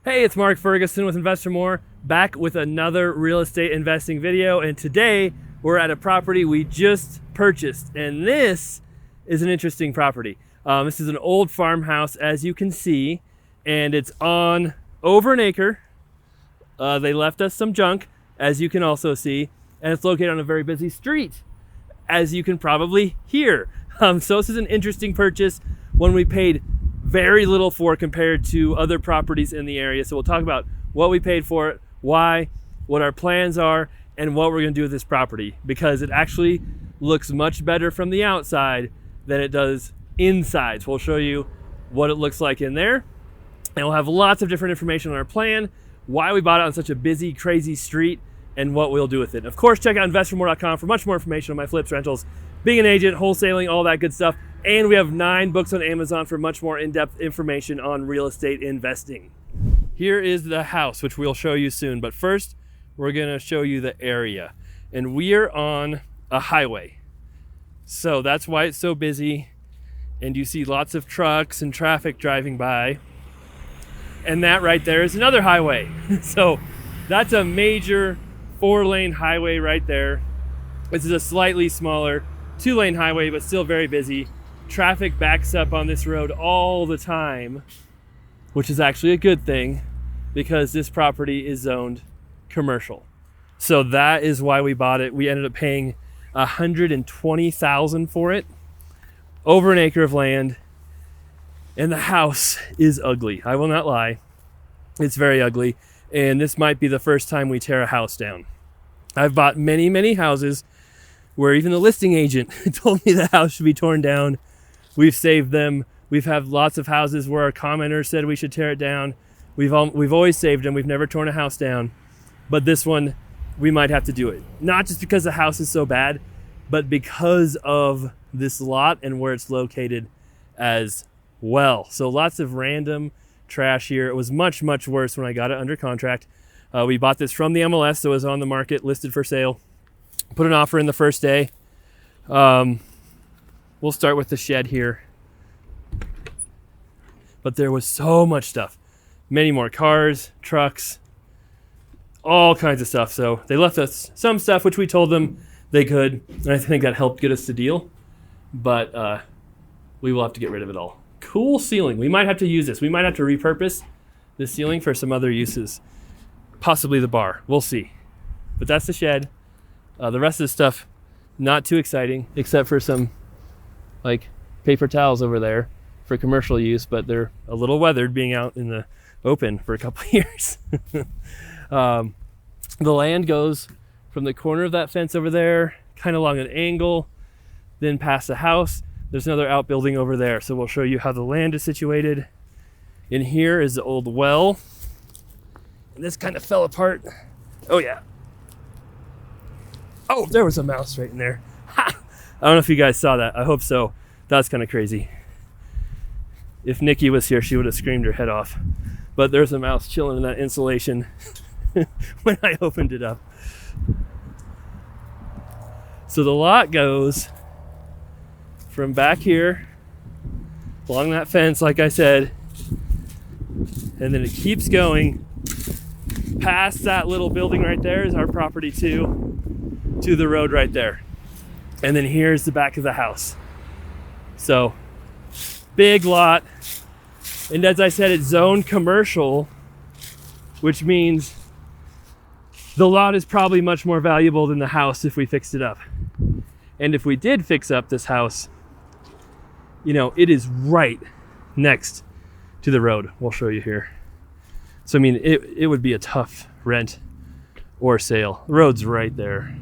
Hey, it's Mark Ferguson with Investor More, back with another real estate investing video. And today we're at a property we just purchased. And this is an interesting property. This is an old farmhouse, as you can see, and it's on over an acre. They left us some junk, as you can also see, and it's located on a very busy street, as you can probably hear. So this is an interesting purchase, one we paid very little for compared to other properties in the area. So we'll talk about what we paid for it, why, what our plans are, and what we're going to do with this property, because it actually looks much better from the outside than it does inside. So we'll show you what it looks like in there, and we'll have lots of different information on our plan, why we bought it on such a busy, crazy street, and what we'll do with it. Of course, check out investormore.com for much more information on my flips, rentals, being an agent, wholesaling, all that good stuff. And we have 9 books on Amazon for much more in-depth information on real estate investing. Here is the house, which we'll show you soon. But first, we're going to show you the area. And we are on a highway. So that's why it's so busy. And you see lots of trucks and traffic driving by. And that right there is another highway. So that's a major 4-lane highway right there. This is a slightly smaller 2-lane highway, but still very busy. Traffic backs up on this road all the time, which is actually a good thing because this property is zoned commercial. So that is why we bought it. We ended up paying $120,000 for it, over an acre of land, and the house is ugly. I will not lie. It's very ugly, and this might be the first time we tear a house down. I've bought many, many houses where even the listing agent told me the house should be torn down. We've saved them. We've had lots of houses where our commenters said we should tear it down. We've always saved them. We've never torn a house down. But this one, we might have to do it. Not just because the house is so bad, but because of this lot and where it's located as well. So lots of random trash here. It was much, much worse when I got it under contract. We bought this from the MLS, so it was on the market, listed for sale. Put an offer in the first day. We'll start with the shed here. But there was so much stuff. Many more cars, trucks, all kinds of stuff. So they left us some stuff, which we told them they could. And I think that helped get us the deal. But we will have to get rid of it all. Cool ceiling. We might have to use this. We might have to repurpose the ceiling for some other uses. Possibly the bar. We'll see. But that's the shed. The rest of the stuff, not too exciting, except for some like paper towels over there for commercial use, but they're a little weathered being out in the open for a couple of years. The land goes from the corner of that fence over there, kind of along an angle, then past the house. There's another outbuilding over there. So we'll show you how the land is situated. In here is the old well. And this kind of fell apart. Oh yeah. Oh, there was a mouse right in there. Ha! I don't know if you guys saw that. I hope so. That's kind of crazy. If Nikki was here, she would have screamed her head off. But there's a mouse chilling in that insulation when I opened it up. So the lot goes from back here, along that fence, like I said, and then it keeps going past that little building right there is our property too, to the road right there. And then here's the back of the house. So big lot. And as I said, it's zoned commercial, which means the lot is probably much more valuable than the house if we fixed it up. And if we did fix up this house, you know, it is right next to the road. We'll show you here. So, I mean, it would be a tough rent or sale. The road's right there.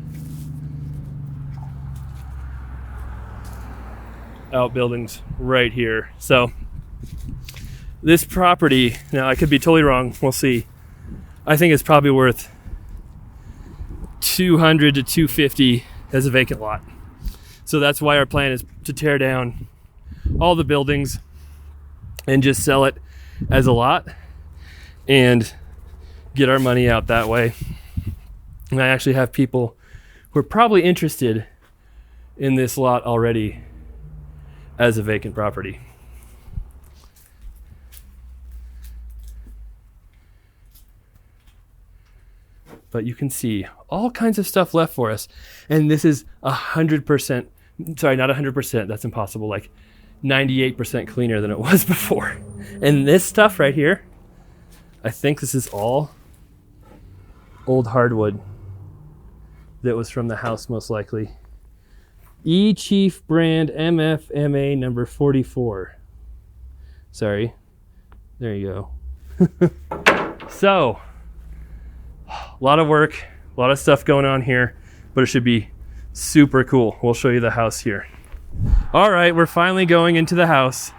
Outbuildings right here. So this property, now I could be totally wrong, we'll see. I think it's probably worth $200 to $250 as a vacant lot. So that's why our plan is to tear down all the buildings and just sell it as a lot and get our money out that way. And I actually have people who are probably interested in this lot already as a vacant property. but you can see all kinds of stuff left for us. And this is 100%, sorry, not 100%, that's impossible, like 98% cleaner than it was before. And this stuff right here, I think this is all old hardwood that was from the house, most likely. Chief brand MFMA number 44. Sorry. There you go. So, a lot of work, a lot of stuff going on here, but it should be super cool. We'll show you the house here. All right, we're finally going into the house.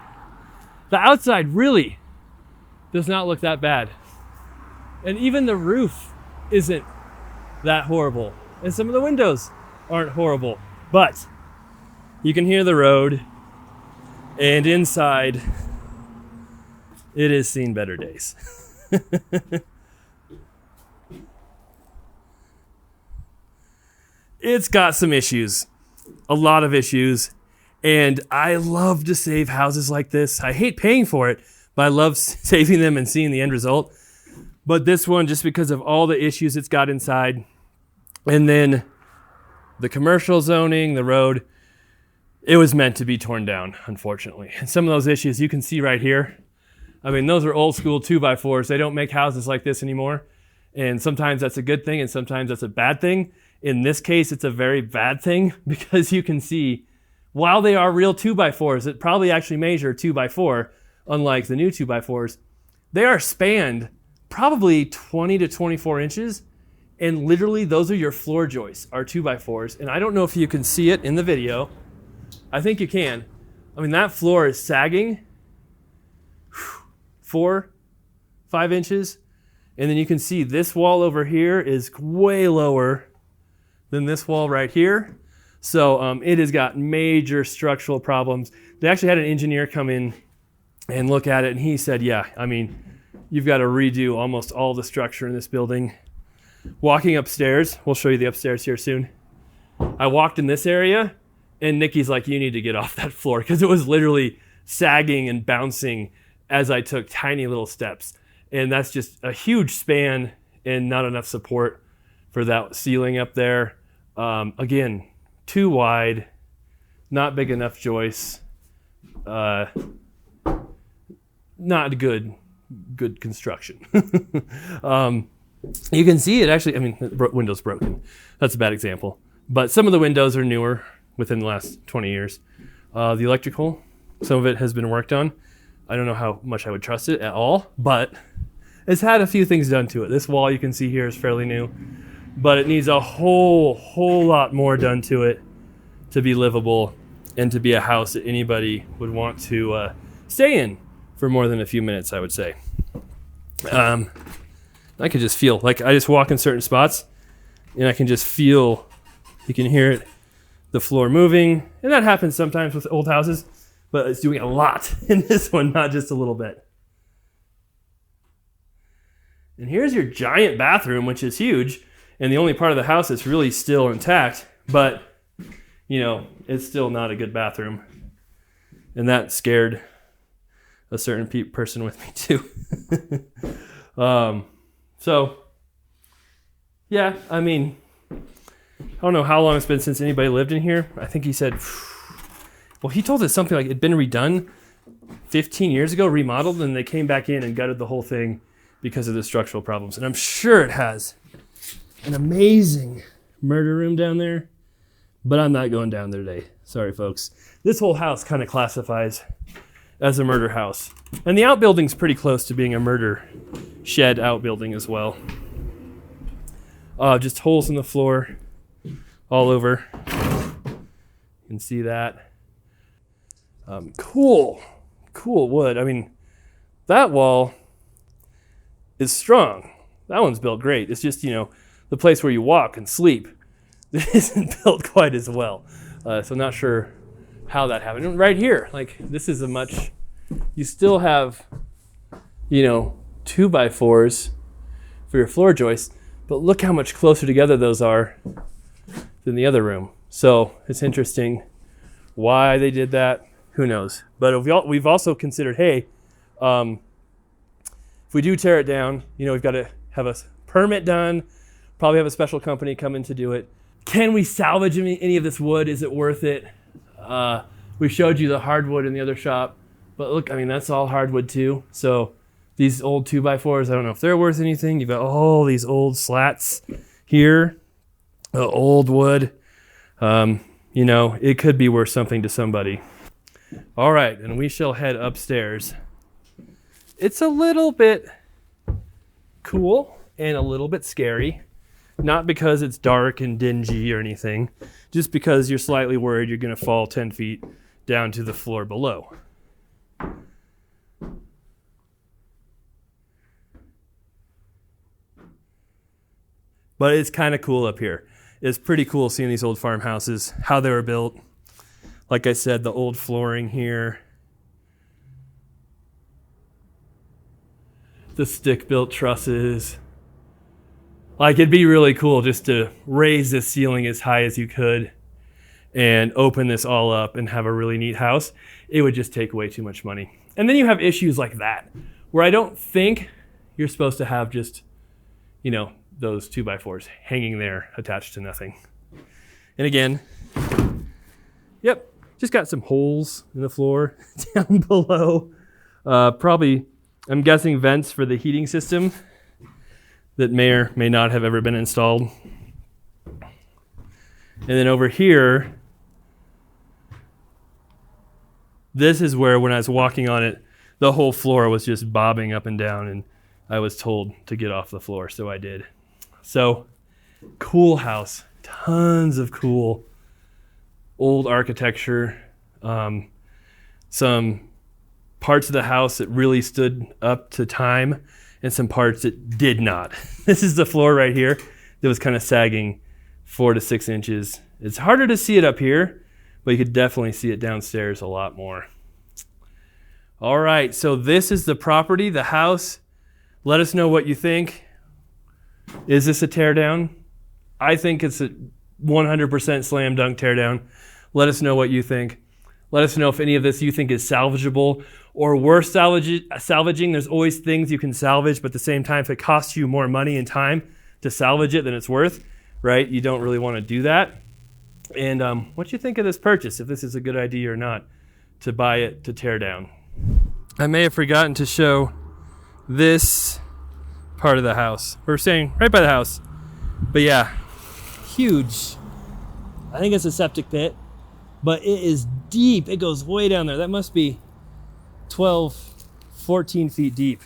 The outside really does not look that bad. And even the roof isn't that horrible. And some of the windows aren't horrible. But you can hear the road. And inside, it has seen better days. It's got some issues. A lot of issues. And I love to save houses like this. I hate paying for it, but I love saving them and seeing the end result. But this one, just because of all the issues it's got inside, and then the commercial zoning, the road, it was meant to be torn down, unfortunately. And some of those issues you can see right here. I mean, those are old school 2x4s. They don't make houses like this anymore. And sometimes that's a good thing, and sometimes that's a bad thing. In this case, it's a very bad thing because you can see, while they are real 2x4s that probably actually measure 2x4, unlike the new 2x4s, they are spanned probably 20 to 24 inches. And literally those are your floor joists, are 2x4s. And I don't know if you can see it in the video. I think you can. I mean, that floor is sagging 4, 5 inches. And then you can see this wall over here is way lower than this wall right here. So it has got major structural problems. They actually had an engineer come in and look at it, and he said, yeah, I mean, you've got to redo almost all the structure in this building. Walking upstairs, we'll show you the upstairs here soon. I walked in this area, and Nikki's like, you need to get off that floor, because it was literally sagging and bouncing as I took tiny little steps. And that's just a huge span and not enough support for that ceiling up there. Again, too wide, not big enough joists, not good construction. You can see it actually, I mean, the window's broken. That's a bad example. But some of the windows are newer within the last 20 years. The electrical, some of it has been worked on. I don't know how much I would trust it at all, but it's had a few things done to it. This wall you can see here is fairly new, but it needs a whole lot more done to it to be livable and to be a house that anybody would want to stay in for more than a few minutes, I would say. I can just feel, like I just walk in certain spots and I can just feel, you can hear it, the floor moving. And that happens sometimes with old houses, but it's doing a lot in this one, not just a little bit. And here's your giant bathroom, which is huge, and the only part of the house that's really still intact, but, you know, it's still not a good bathroom. And that scared a certain person with me too. So, yeah, I mean, I don't know how long it's been since anybody lived in here. I think he said, well, he told us something like it'd been redone 15 years ago, remodeled, and they came back in and gutted the whole thing because of the structural problems. And I'm sure it has an amazing murder room down there, but I'm not going down there today. Sorry, folks. This whole house kind of classifies as a murder house. And the outbuilding's pretty close to being a murder shed outbuilding as well. Just holes in the floor all over. You can see that. Cool wood. I mean, that wall is strong. That one's built great. It's just, you know, the place where you walk and sleep that isn't built quite as well. So not sure how that happened. And right here, like this is you still have, you know, 2x4s for your floor joists, but look how much closer together those are than the other room. So it's interesting why they did that. Who knows? But we've also considered, hey, if we do tear it down, you know, we've got to have a permit done. Probably have a special company come in to do it. Can we salvage any of this wood? Is it worth it? We showed you the hardwood in the other shop, but look, I mean, that's all hardwood too. So these old 2x4s, I don't know if they're worth anything. You've got all these old slats here, old wood. You know, it could be worth something to somebody. All right, and we shall head upstairs. It's a little bit cool and a little bit scary. Not because it's dark and dingy or anything, just because you're slightly worried you're going to fall 10 feet down to the floor below. But it's kind of cool up here. It's pretty cool seeing these old farmhouses, how they were built. Like I said, the old flooring here. The stick-built trusses. Like, it'd be really cool just to raise this ceiling as high as you could and open this all up and have a really neat house. It would just take way too much money. And then you have issues like that, where I don't think you're supposed to have just, you know, those 2x4s hanging there attached to nothing. And again, yep, just got some holes in the floor down below. Probably, I'm guessing, vents for the heating system that may or may not have ever been installed. And then over here, this is where when I was walking on it, the whole floor was just bobbing up and down, and I was told to get off the floor, so I did. So, cool house. Tons of cool old architecture. Some parts of the house that really stood up to time, and some parts that did not. This is the floor right here that was kind of sagging 4 to 6 inches. It's harder to see it up here, but you could definitely see it downstairs a lot more. All right, so this is the property, the house. Let us know what you think. Is this a teardown? I think it's a 100% slam dunk teardown. Let us know what you think. Let us know if any of this you think is salvageable or worth salvaging. There's always things you can salvage, but at the same time, if it costs you more money and time to salvage it than it's worth, right? You don't really want to do that. And what you think of this purchase, if this is a good idea or not, to buy it to tear down. I may have forgotten to show this part of the house. We're staying right by the house. But yeah, huge. I think it's a septic pit, but it is deep. It goes way down there. That must be 12, 14 feet deep.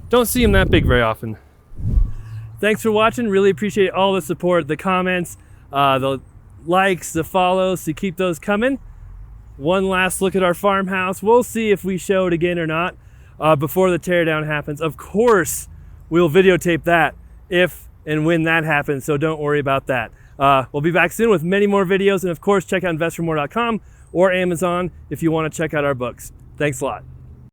Don't see them that big very often. Thanks for watching. Really appreciate all the support, the comments, the likes, the follows, so keep those coming. One last look at our farmhouse. We'll see if we show it again or not before the teardown happens. Of course, we'll videotape that if and when that happens, so don't worry about that. We'll be back soon with many more videos, and of course, check out investormore.com or Amazon if you want to check out our books. Thanks a lot.